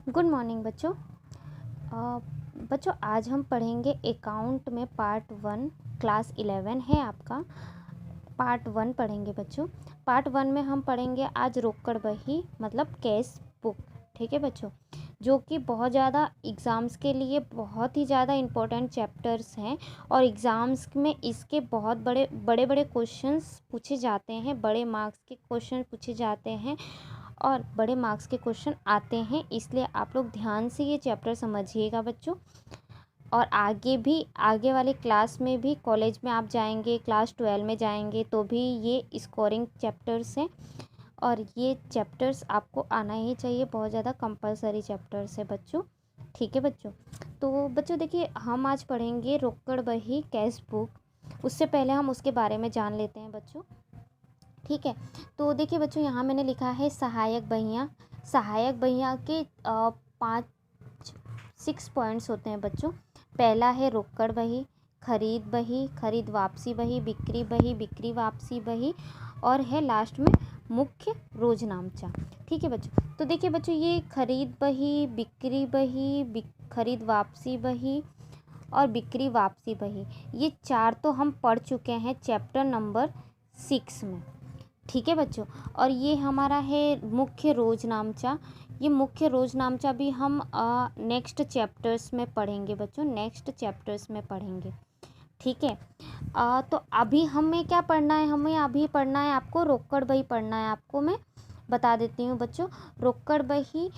Good morning बच्चों। बच्चों आज हम पढ़ेंगे अकाउंट में पार्ट 1। क्लास 11 है आपका। पार्ट 1 पढ़ेंगे बच्चों। पार्ट 1 में हम पढ़ेंगे आज रोकड़ बही मतलब कैश बुक। ठीक है बच्चों, जो कि बहुत ज़्यादा एग्ज़ाम्स के लिए बहुत ही ज़्यादा इम्पोर्टेंट चैप्टर्स हैं और एग्ज़ाम्स में इसके बहुत बड़े बड़े क्वेश्चंस पूछे जाते हैं, बड़े मार्क्स के क्वेश्चन पूछे जाते हैं और बड़े मार्क्स के क्वेश्चन आते हैं। इसलिए आप लोग ध्यान से ये चैप्टर समझिएगा बच्चों। और आगे वाले क्लास में भी, कॉलेज में आप जाएंगे, क्लास 12 में जाएंगे तो भी ये स्कोरिंग चैप्टर्स हैं और ये चैप्टर्स आपको आना ही चाहिए। बहुत ज़्यादा कंपलसरी चैप्टर्स है बच्चों। ठीक है बच्चों, तो बच्चों देखिए हम आज पढ़ेंगे रोकड़ बही कैश बुक। उससे पहले हम उसके बारे में जान लेते हैं बच्चों। ठीक है, तो देखिए बच्चों यहाँ मैंने लिखा है सहायक बहियाँ। सहायक बहियाँ के 6 पॉइंट्स होते हैं बच्चों। पहला है रोकड़ बही, खरीद वापसी बही, बिक्री वापसी बही और है लास्ट में मुख्य रोजनामचा। ठीक है बच्चों, तो देखिए बच्चों ये खरीद बही, बिक्री बही, खरीद वापसी बही और बिक्री वापसी बही, ये 4 तो हम पढ़ चुके हैं चैप्टर नंबर 6 में। ठीक है बच्चों, और ये हमारा है मुख्य रोजनामचा। ये मुख्य रोजनामचा भी हम नेक्स्ट चैप्टर्स में पढ़ेंगे बच्चों, नेक्स्ट चैप्टर्स में पढ़ेंगे। ठीक है, तो अभी हमें क्या पढ़ना है? हमें अभी पढ़ना है आपको रोकड़ बही पढ़ना है आपको। मैं बता देती हूँ बच्चों, रोकड़ बही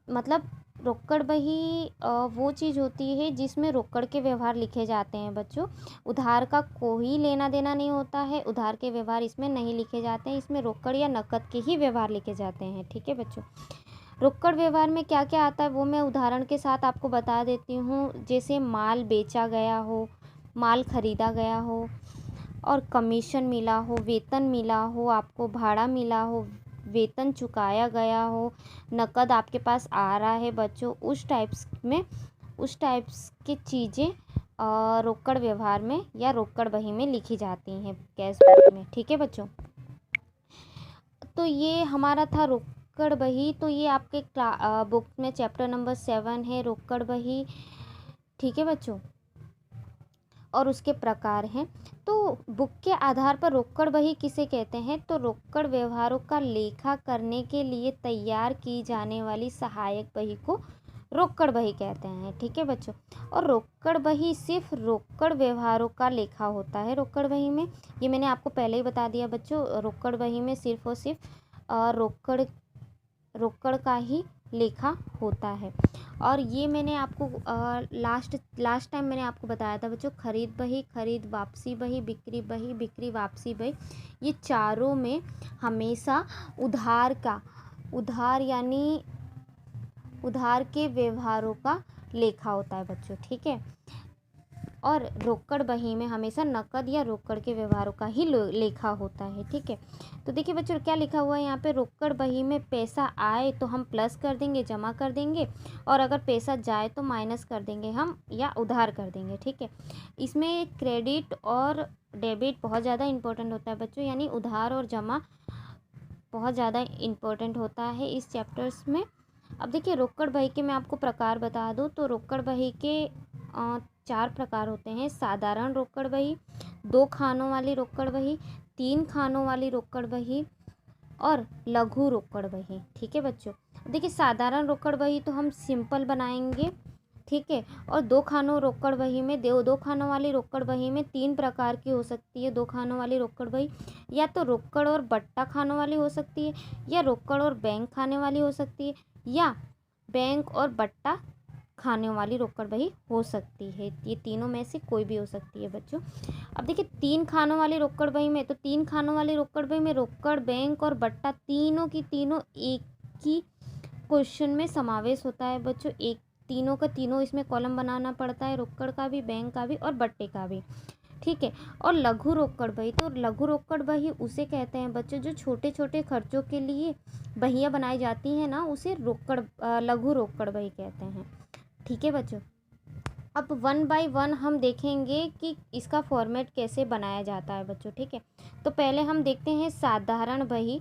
मतलब रोकड़ बही वो चीज़ होती है जिसमें रोकड़ के व्यवहार लिखे जाते हैं बच्चों। उधार का कोई लेना देना नहीं होता है, उधार के व्यवहार इसमें नहीं लिखे जाते हैं। इसमें रोकड़ या नकद के ही व्यवहार लिखे जाते हैं। ठीक है बच्चों, रोकड़ व्यवहार में क्या क्या आता है वो मैं उदाहरण के साथ आपको बता देती हूँ। जैसे माल बेचा गया हो, माल खरीदा गया हो और कमीशन मिला हो, वेतन मिला हो, आपको भाड़ा मिला हो, वेतन चुकाया गया हो, नकद आपके पास आ रहा है बच्चों, उस टाइप्स की चीज़ें रोकड़ व्यवहार में या रोकड़ बही में लिखी जाती हैं कैश बुक में। ठीक है बच्चों, तो ये हमारा था रोकड़ बही। तो ये आपके बुक में चैप्टर नंबर 7 है रोकड़ बही। ठीक है बच्चों, और उसके प्रकार हैं। तो बुक के आधार पर रोकड़ बही किसे कहते हैं? तो रोकड़ व्यवहारों का लेखा करने के लिए तैयार की जाने वाली सहायक बही को रोकड़ बही कहते हैं। ठीक है बच्चों, और रोकड़ बही सिर्फ रोकड़ व्यवहारों का लेखा होता है। रोकड़ बही में, ये मैंने आपको पहले ही बता दिया बच्चों, रोकड़ बही में सिर्फ और सिर्फ रोकड़ का ही लेखा होता है। और ये मैंने आपको लास्ट टाइम मैंने आपको बताया था बच्चों, खरीद बही, खरीद वापसी बही, बिक्री वापसी बही, ये चारों में हमेशा उधार यानी उधार के व्यवहारों का लेखा होता है बच्चों। ठीक है, और रोकड़ बही में हमेशा नकद या रोकड़ के व्यवहारों का ही लेखा होता है। ठीक है, तो देखिए बच्चों क्या लिखा हुआ है यहाँ पे, रोकड़ बही में पैसा आए तो हम प्लस कर देंगे, जमा कर देंगे, और अगर पैसा जाए तो माइनस कर देंगे हम या उधार कर देंगे। ठीक है, इसमें क्रेडिट और डेबिट बहुत ज़्यादा इंपॉर्टेंट होता है बच्चों, यानी उधार और जमा बहुत ज़्यादा इम्पोर्टेंट होता है इस चैप्टर्स में। अब देखिए रोकड़ बही के मैं आपको प्रकार बता दूँ तो रोकड़ बही के 4 प्रकार होते हैं। साधारण रोकड़ बही, 2 खानों वाली रोकड़ बही, 3 खानों वाली रोकड़ बही और लघु रोकड़ बही। ठीक है बच्चों, देखिए साधारण रोकड़ बही तो हम सिंपल बनाएंगे। ठीक है, और 2 खानों रोकड़ बही में, 2 खानों वाली रोकड़ बही में 3 प्रकार की हो सकती है। 2 खानों वाली रोकड़ बही या तो रोकड़ और बट्टा खानों वाली हो सकती है, या रोकड़ और बैंक खाने वाली हो सकती है, या बैंक और बट्टा खाने वाली रोकड़ बही हो सकती है। ये तीनों में से कोई भी हो सकती है बच्चों। अब देखिए 3 खानों वाली रोकड़ बही में, तो 3 खानों वाली रोकड़ बही में रोकड़, बैंक और बट्टा तीनों की तीनों एक ही क्वेश्चन में समावेश होता है बच्चों। एक तीनों का तीनों इसमें कॉलम बनाना पड़ता है, रोकड़ का भी, बैंक का भी और बट्टे का भी। ठीक है, और लघु रोकड़ बही, तो लघु रोकड़ बही उसे कहते हैं बच्चों जो छोटे छोटे खर्चों के लिए बहियाँ बनाई जाती हैं ना, उसे लघु रोकड़ बही कहते हैं। ठीक है बच्चों, अब 1 बाय 1 हम देखेंगे कि इसका फॉर्मेट कैसे बनाया जाता है बच्चों। ठीक है, तो पहले हम देखते हैं साधारण बही।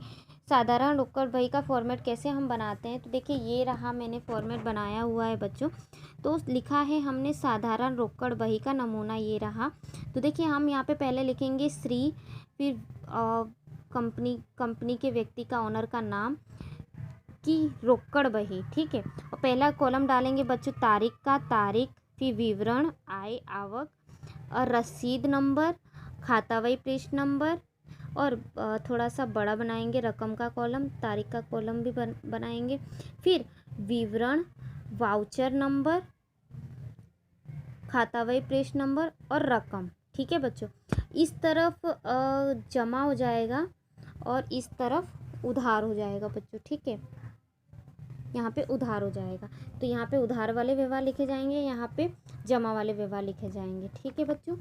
साधारण रोकड़ बही का फॉर्मेट कैसे हम बनाते हैं, तो देखिए ये रहा, मैंने फॉर्मेट बनाया हुआ है बच्चों। तो लिखा है हमने साधारण रोकड़ बही का नमूना, ये रहा। तो देखिए हम यहाँ पे पहले लिखेंगे श्री, फिर कंपनी के व्यक्ति का, ओनर का नाम की रोकड़ बही, ठीक है। और पहला कॉलम डालेंगे बच्चों तारीख का, तारीख, फिर विवरण, आय आवक, और रसीद नंबर, खाता बही पृष्ठ नंबर, और थोड़ा सा बड़ा बनाएंगे रकम का कॉलम, तारीख का कॉलम भी बनाएंगे, फिर विवरण, वाउचर नंबर, खाता बही पृष्ठ नंबर और रकम, ठीक है बच्चों। इस तरफ जमा हो जाएगा और इस तरफ उधार हो जाएगा बच्चों, ठीक है। यहाँ पे उधार हो जाएगा, तो यहाँ पे उधार वाले व्यवहार लिखे जाएंगे, यहाँ पे जमा वाले व्यवहार लिखे जाएंगे, ठीक है बच्चों।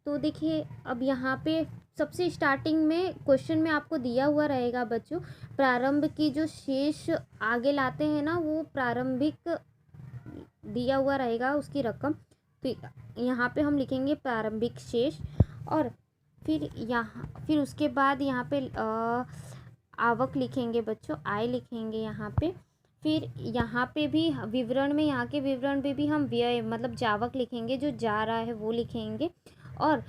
तो देखिए अब यहाँ पे सबसे स्टार्टिंग में क्वेश्चन में आपको दिया हुआ रहेगा बच्चों, प्रारंभ की जो शेष आगे लाते हैं ना, वो प्रारंभिक दिया हुआ रहेगा उसकी रकम। तो यहाँ पे हम लिखेंगे प्रारंभिक शेष, और फिर उसके बाद यहाँ पे आवक लिखेंगे बच्चों, आय लिखेंगे यहाँ पे। फिर यहाँ पे भी विवरण में, यहाँ के विवरण पे भी हम व्यय मतलब जावक लिखेंगे, जो जा रहा है वो लिखेंगे। और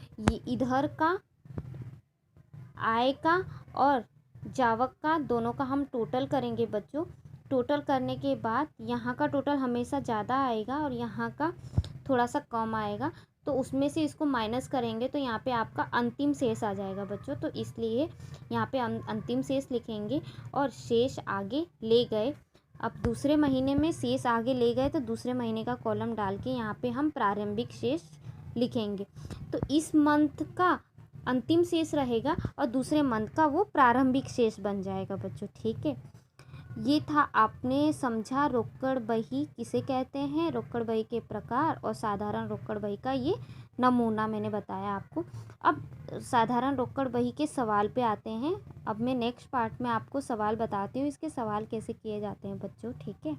इधर का आय का और जावक का दोनों का हम टोटल करेंगे बच्चों। टोटल करने के बाद यहाँ का टोटल हमेशा ज़्यादा आएगा और यहाँ का थोड़ा सा कम आएगा, तो उसमें से इसको माइनस करेंगे तो यहाँ पे आपका अंतिम शेष आ जाएगा बच्चों। तो इसलिए यहाँ पे अंतिम शेष लिखेंगे और शेष आगे ले गए। अब दूसरे महीने में शेष आगे ले गए तो दूसरे महीने का कॉलम डाल के यहाँ पे हम प्रारंभिक शेष लिखेंगे। तो इस मंथ का अंतिम शेष रहेगा और दूसरे मंथ का वो प्रारंभिक शेष बन जाएगा बच्चों, ठीक है। ये था, आपने समझा रोकड़ बही किसे कहते हैं, रोकड़ बही के प्रकार और साधारण रोकड़ बही का ये नमूना मैंने बताया आपको। अब साधारण रोकड़ बही के सवाल पे आते हैं। अब मैं नेक्स्ट पार्ट में आपको सवाल बताती हूँ, इसके सवाल कैसे किए जाते हैं बच्चों, ठीक है।